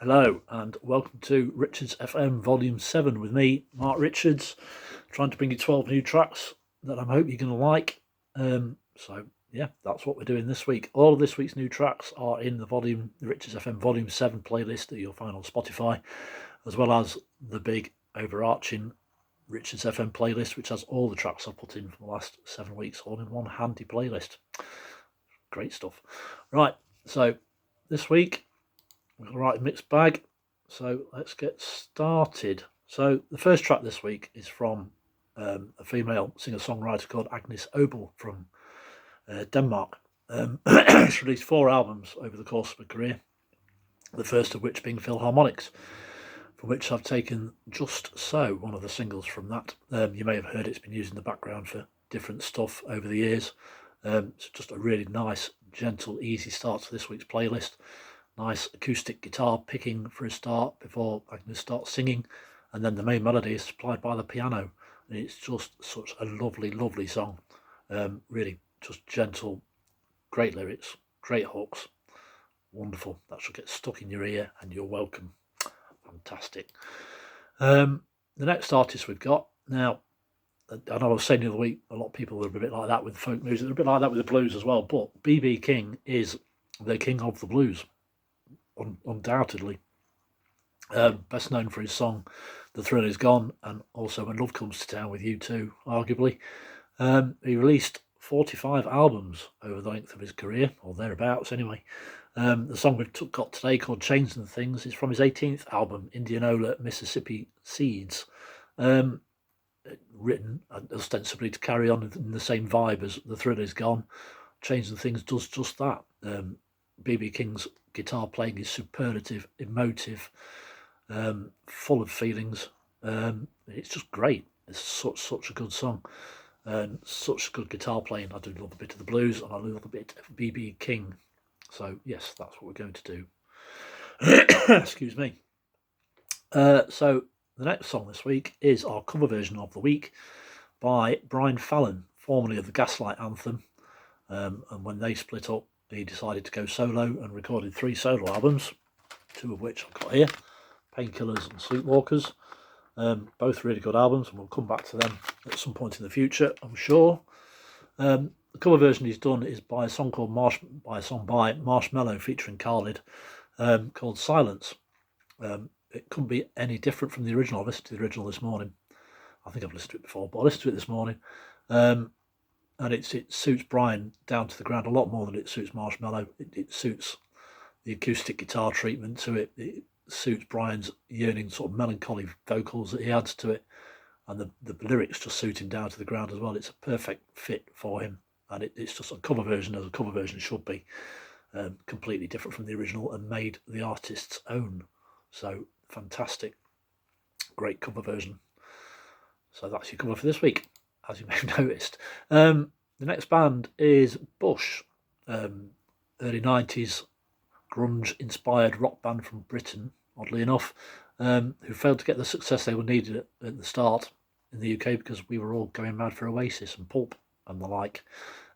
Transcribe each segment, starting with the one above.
Hello and welcome to Richards FM Volume 7 with me, Mark Richards, trying to bring you 12 new tracks that I hope you're going to like. That's what we're doing this week. All of this week's new tracks are in the Richards FM Volume 7 playlist that you'll find on Spotify, as well as the big overarching Richards FM playlist, which has all the tracks I've put in for the last 7 weeks, all in one handy playlist. Great stuff. Right, so this week we've got a right mixed bag, so let's get started. So the first track this week is from a female singer-songwriter called Agnes Obel from Denmark. She's released 4 albums over the course of her career, the first of which being Philharmonics, from which I've taken Just So, one of the singles from that. You may have heard it's been used in the background for different stuff over the years. It's just a really nice, gentle, easy start to this week's playlist. Nice acoustic guitar picking for a start before Agnes starts singing, and then the main melody is supplied by the piano. And it's just such a lovely, lovely song. Really just gentle, great lyrics, great hooks, wonderful. That should get stuck in your ear and you're welcome. Fantastic. The next artist we've got, now, I know I was saying the other week, a lot of people are a bit like that with folk music, they're a bit like that with the blues as well, but B.B. King is the king of the blues. Undoubtedly. Best known for his song The Thrill Is Gone, and also When Love Comes to Town with U2, arguably. He released 45 albums over the length of his career, or thereabouts anyway. The song we've got today, called Chains and Things, is from his 18th album, Indianola, Mississippi Seeds, written ostensibly to carry on in the same vibe as The Thrill Is Gone. Chains and Things does just that. B.B. King's guitar playing is superlative, emotive, full of feelings. It's just great. It's such a good song, and such good guitar playing. I do love a bit of the blues, and I love a bit of B.B. King. So yes, that's what we're going to do. Excuse me. So the next song this week is our cover version of the week by Brian Fallon, formerly of the Gaslight Anthem, and when they split up, he decided to go solo and recorded 3 solo albums, 2 of which I've got here, Painkillers and Sleepwalkers. Both really good albums, and we'll come back to them at some point in the future, I'm sure. The cover version he's done is by a song by Marshmello featuring Khalid, called Silence. It couldn't be any different from the original. I listened to the original this morning. I think I've listened to it before, but I listened to it this morning. And it suits Brian down to the ground a lot more than it suits Marshmello. It suits the acoustic guitar treatment to it. It suits Brian's yearning sort of melancholy vocals that he adds to it. And the lyrics just suit him down to the ground as well. It's a perfect fit for him. And it's just a cover version as a cover version should be. Completely different from the original and made the artist's own. So fantastic. Great cover version. So that's your cover for this week, as you may have noticed. The next band is Bush, early 90s grunge-inspired rock band from Britain, oddly enough, who failed to get the success they were needed at the start in the UK because we were all going mad for Oasis and Pulp and the like.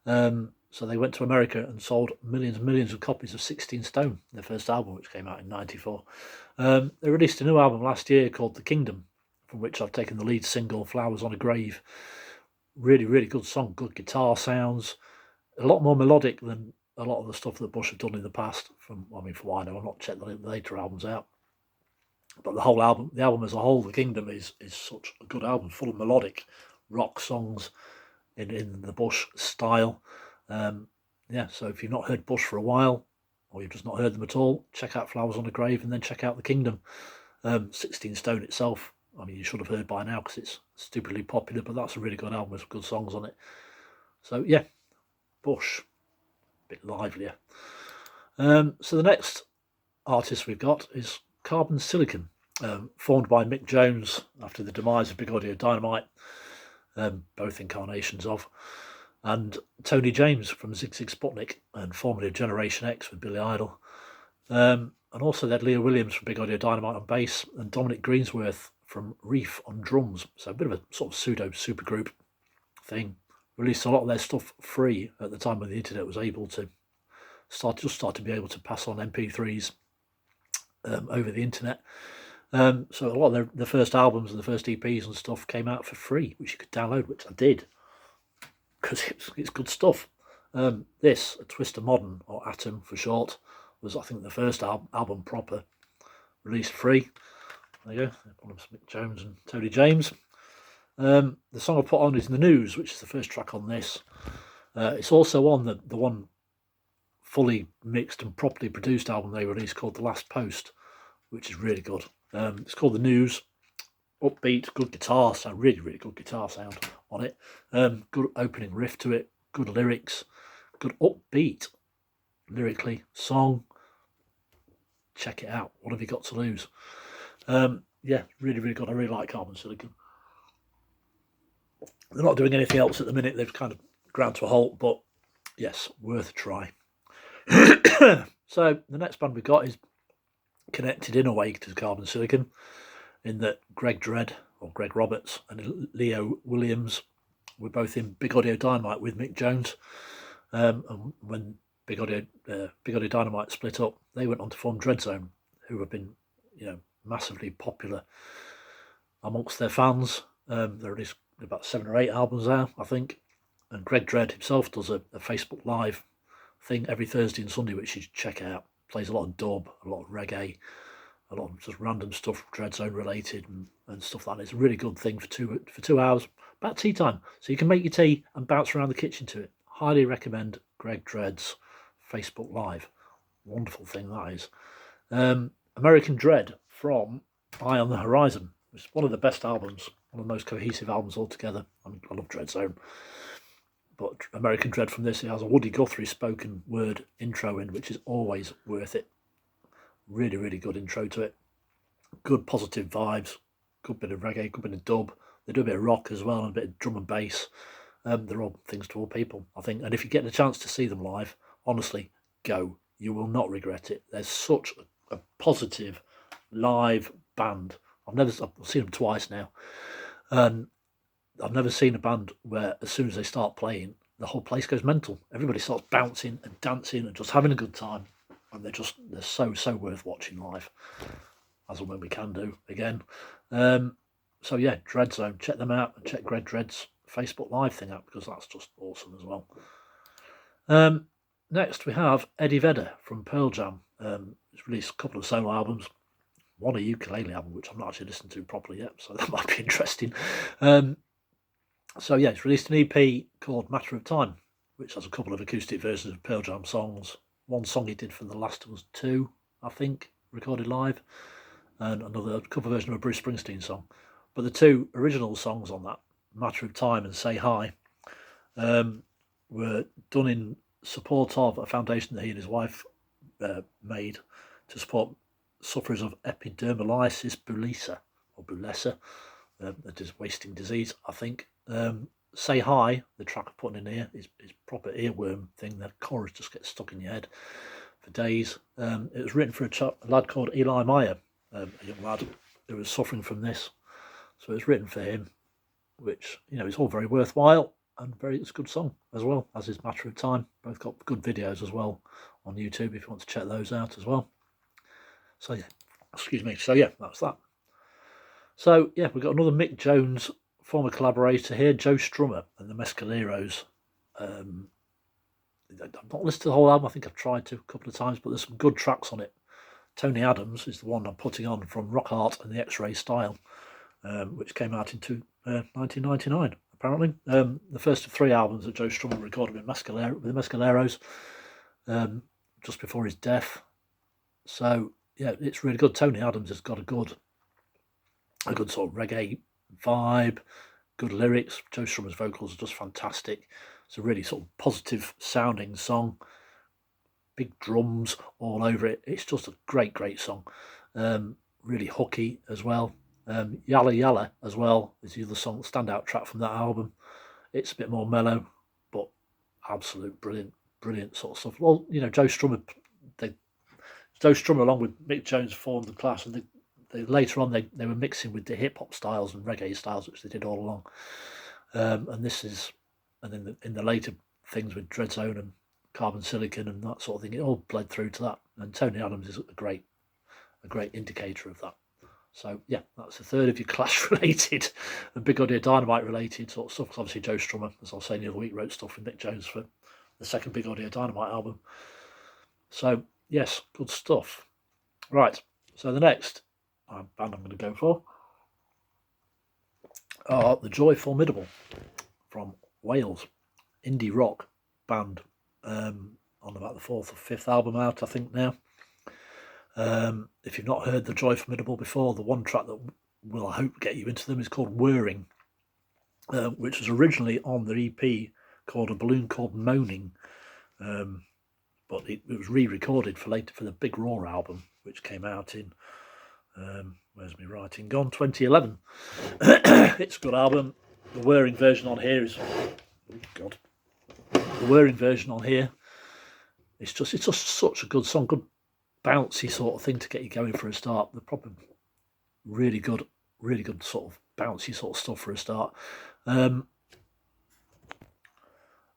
So they went to America and sold millions and millions of copies of 16 Stone, their first album, which came out in 94. They released a new album last year called The Kingdom, from which I've taken the lead single, Flowers on a Grave. Really, really good song, good guitar sounds, a lot more melodic than a lot of the stuff that Bush have done in the past. From what I know, I've not checked the later albums out, but the album as a whole, The Kingdom, is such a good album, full of melodic rock songs in the Bush style. So if you've not heard Bush for a while, or you've just not heard them at all, check out Flowers on a Grave and then check out The Kingdom. 16 Stone itself, I mean, you should have heard by now because it's stupidly popular, but that's a really good album with some good songs on it. So yeah, Bush, a bit livelier. So the next artist we've got is Carbon Silicon, formed by Mick Jones after the demise of Big Audio Dynamite, both incarnations of, and Tony James from Zig Zig Sputnik, and formerly of Generation X with Billy Idol. And also they had Leah Williams from Big Audio Dynamite on bass, and Dominic Greensworth from Reef on drums. So a bit of a sort of pseudo supergroup thing. Released a lot of their stuff free at the time when the internet was able to start to be able to pass on MP3s over the internet. So a lot of the first albums and the first EPs and stuff came out for free, which you could download, which I did, because it's good stuff. This, A Twist of Modern, or Atom for short, was I think the first album proper released free. There you go, one of Mick Jones and Tony James. The song I put on is The News, which is the first track on this. It's also on the one fully mixed and properly produced album they released called The Last Post, which is really good. It's called The News. Upbeat, good guitar sound, really, really good guitar sound on it. Good opening riff to it, good lyrics, good upbeat lyrically song. Check it out. What have you got to lose? Yeah, really, really good. I really like Carbon Silicon. They're not doing anything else at the minute. They've kind of ground to a halt, but yes, worth a try. So the next band we've got is connected in a way to Carbon Silicon, in that Greg Roberts and Leo Williams were both in Big Audio Dynamite with Mick Jones. And when Big Audio Dynamite split up, they went on to form Dreadzone, who have been, massively popular amongst their fans. There released about 7 or 8 albums now, I think. And Greg Dredd himself does a Facebook Live thing every Thursday and Sunday, which you should check out. Plays a lot of dub, a lot of reggae, a lot of just random stuff, Dreadzone related and stuff like that. It's a really good thing for 2 hours, about tea time. So you can make your tea and bounce around the kitchen to it. Highly recommend Greg Dredd's Facebook Live. Wonderful thing that is. American Dread from Eye on the Horizon. It's one of the best albums, one of the most cohesive albums altogether. I love Dreadzone. But American Dread from this, it has a Woody Guthrie spoken word intro in, which is always worth it. Really, really good intro to it. Good positive vibes. Good bit of reggae, good bit of dub. They do a bit of rock as well and a bit of drum and bass. They're all things to all people, I think. And if you get the chance to see them live, honestly, go. You will not regret it. There's such a positive live band. I've seen them twice now. And I've never seen a band where as soon as they start playing, the whole place goes mental. Everybody starts bouncing and dancing and just having a good time. And they're so worth watching live, as and when we can do again. So yeah, Dreadzone, check them out and check Greg Dredd's Facebook Live thing out, because that's just awesome as well. Next we have Eddie Vedder from Pearl Jam. He's released a couple of solo albums, one a ukulele album, which I've not actually listened to properly yet, so that might be interesting. So yeah, he's released an EP called Matter of Time, which has a couple of acoustic versions of Pearl Jam songs. One song he did for The Last of Us 2, I think, recorded live, and another cover version of a Bruce Springsteen song. But the 2 original songs on that, Matter of Time and Say Hi, were done in support of a foundation that he and his wife made to support sufferers of epidermolysis bullosa, or bullosa, that is wasting disease, I think. Say Hi, the track I'm putting in here, is proper earworm thing. The chorus just gets stuck in your head for days. It was written for a lad called Eli Meyer, a young lad who was suffering from this. So it was written for him, which, is all very worthwhile, and it's a good song as well, as is Matter of Time. Both got good videos as well on YouTube if you want to check those out as well. So yeah, excuse me. So yeah, that's that. So yeah, we've got another Mick Jones former collaborator here, Joe Strummer and the Mescaleros. I've not listened to the whole album. I think I've tried to a couple of times, but there's some good tracks on it. Tony Adams is the one I'm putting on, from Rock Art and the X-Ray Style, which came out in 1999, apparently. The first of 3 albums that Joe Strummer recorded with the Mescaleros, just before his death. So yeah, it's really good. Tony Adams has got a good sort of reggae vibe, good lyrics. Joe Strummer's vocals are just fantastic. It's a really sort of positive sounding song. Big drums all over it. It's just a great song. Really hooky as well. Yala Yala as well is the other song, standout track from that album. It's a bit more mellow, but absolute brilliant sort of stuff. Well, Joe Strummer along with Mick Jones formed the Clash, and later on they were mixing with the hip hop styles and reggae styles, which they did all along. And then in the later things with Dreadzone and Carbon Silicon and that sort of thing, it all bled through to that. And Tony Adams is a great a great indicator of that. So yeah, that's the third of your Clash related and Big Audio Dynamite related sort of stuff. Because obviously Joe Strummer, as I was saying the other week, wrote stuff with Nick Jones for the second Big Audio Dynamite album. So yes, good stuff. Right, so the next band I'm going to go for are the Joy Formidable from Wales, indie rock band, on about the fourth or fifth album out, I think now. If you've not heard the Joy Formidable before, the one track that will, I hope, get you into them is called Whirring, which was originally on the EP called A Balloon Called Moaning, but it was re-recorded for later for the Big Raw album, which came out in, where's my writing gone, 2011. It's a good album. The Whirring version on here is, oh God, the Whirring version on here, it's just such a good song, good bouncy sort of thing to get you going for a start. The proper really good sort of bouncy sort of stuff for a start.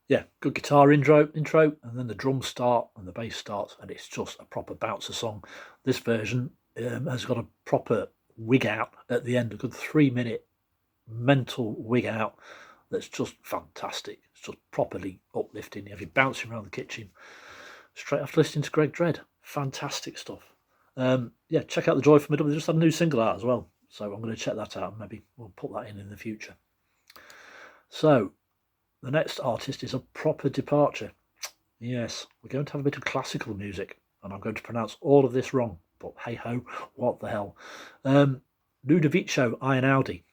Yeah, good guitar intro, and then the drums start and the bass starts, and it's just a proper bouncer song. This version has got a proper wig out at the end, a good 3-minute mental wig out that's just fantastic. It's just properly uplifting. You have you bouncing around the kitchen straight after listening to Greg Dredd. Fantastic stuff. Yeah, check out the Joy Formidable. They just had a new single out as well, so I'm going to check that out. Maybe we'll put that in the future. So the next artist is a proper departure. Yes, we're going to have a bit of classical music, and I'm going to pronounce all of this wrong, but hey ho, what the hell. Ludovico Einaudi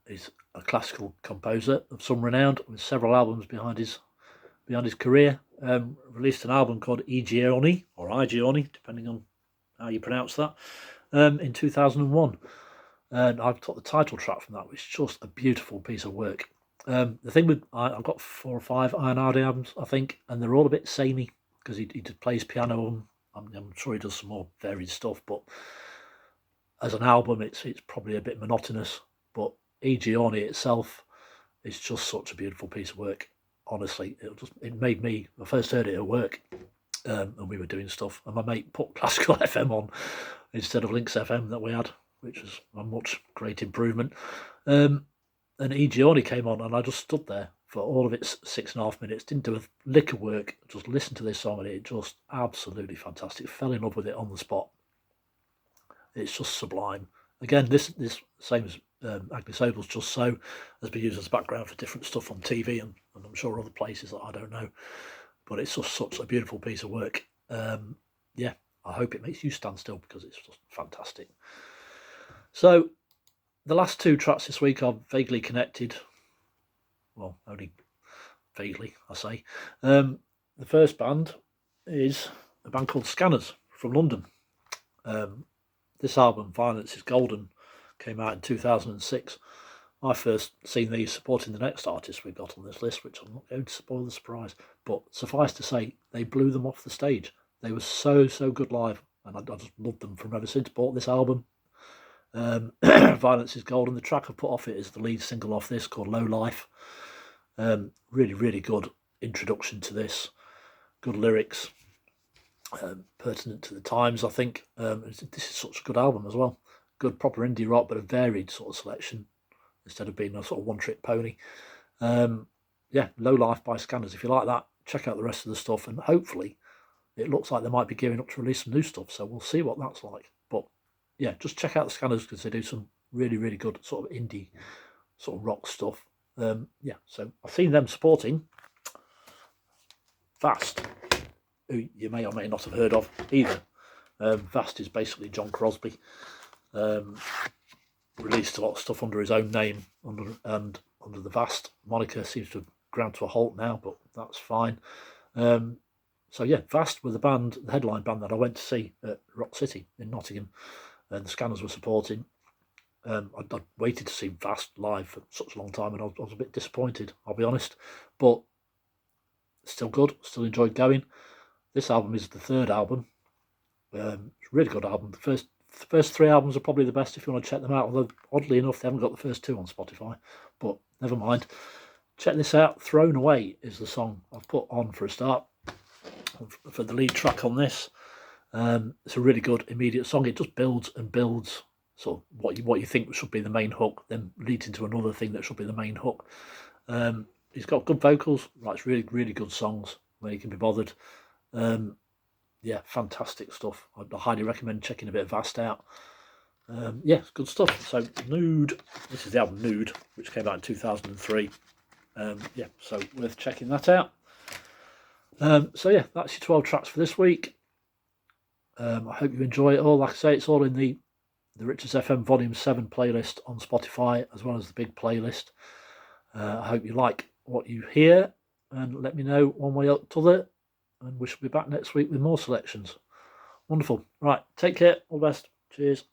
is a classical composer of some renown with several albums behind his career. Released an album called Igioni, or Igioni, depending on how you pronounce that, in 2001. And I've got the title track from that, which is just a beautiful piece of work. The thing with, I've got 4 or 5 Einaudi albums, I think, and they're all a bit samey because he plays piano. I'm sure he does some more varied stuff, but as an album, it's probably a bit monotonous. But Igioni itself is just such a beautiful piece of work. Honestly, it made me, I first heard it at work, and we were doing stuff, and my mate put Classical FM on instead of Lynx FM that we had, which was a much great improvement. And Igioni came on, and I just stood there for all of its 6.5 minutes, didn't do a lick of work, just listened to this song, and it just absolutely fantastic. Fell in love with it on the spot. It's just sublime. Again, this same as Agnes Obel's Just So has been used as background for different stuff on TV and I'm sure other places that I don't know. But it's just such a beautiful piece of work. Yeah, I hope it makes you stand still because it's just fantastic. So the last 2 tracks this week are vaguely connected. Well, only vaguely, I say. The first band is a band called Scanners from London. This album, Violence is Golden, came out in 2006. I first seen these supporting the next artist we've got on this list, which I'm not going to spoil the surprise. But suffice to say, they blew them off the stage. They were so good live, and I just loved them from ever since. Bought this album, Violence is Golden. The track I put off it is the lead single off this called Low Life. Really good introduction to this. Good lyrics. Pertinent to the times, I think. This is such a good album as well. Good proper indie rock, but a varied sort of selection instead of being a sort of one-trick pony. Yeah, Low Life by Scanners. If you like that, check out the rest of the stuff, and hopefully it looks like they might be gearing up to release some new stuff, so we'll see what that's like. But yeah, just check out the Scanners because they do some really good sort of indie sort of rock stuff. Yeah, so I've seen them supporting Vast, who you may or may not have heard of either. Vast is basically John Crosby. Released a lot of stuff under his own name, under the Vast moniker. Seems to have ground to a halt now, but that's fine. So yeah, Vast were the headline band that I went to see at Rock City in Nottingham, and the Scanners were supporting. I'd waited to see Vast live for such a long time, and I was a bit disappointed, I'll be honest, but still good, still enjoyed going. This album is the 3rd album. It's a really good album. The first 3 albums are probably the best if you want to check them out, although oddly enough they haven't got the first 2 on Spotify, but never mind. Check this out. Thrown Away is the song I've put on for a start, for the lead track on this. It's a really good immediate song. It just builds and builds. Sort of what you think should be the main hook, then leads into another thing that should be the main hook. He's got good vocals, writes really, really good songs when he can be bothered. Yeah, fantastic stuff. I highly recommend checking a bit of Vast out. Yeah, good stuff. So Nude, this is the album Nude, which came out in 2003. Yeah, so worth checking that out. So yeah, that's your 12 tracks for this week. I hope you enjoy it all. Like I say, it's all in the Riches FM Volume 7 playlist on Spotify, as well as the big playlist. I hope you like what you hear, and let me know one way or the other, and we shall be back next week with more selections. Wonderful. Right, take care. All the best. Cheers.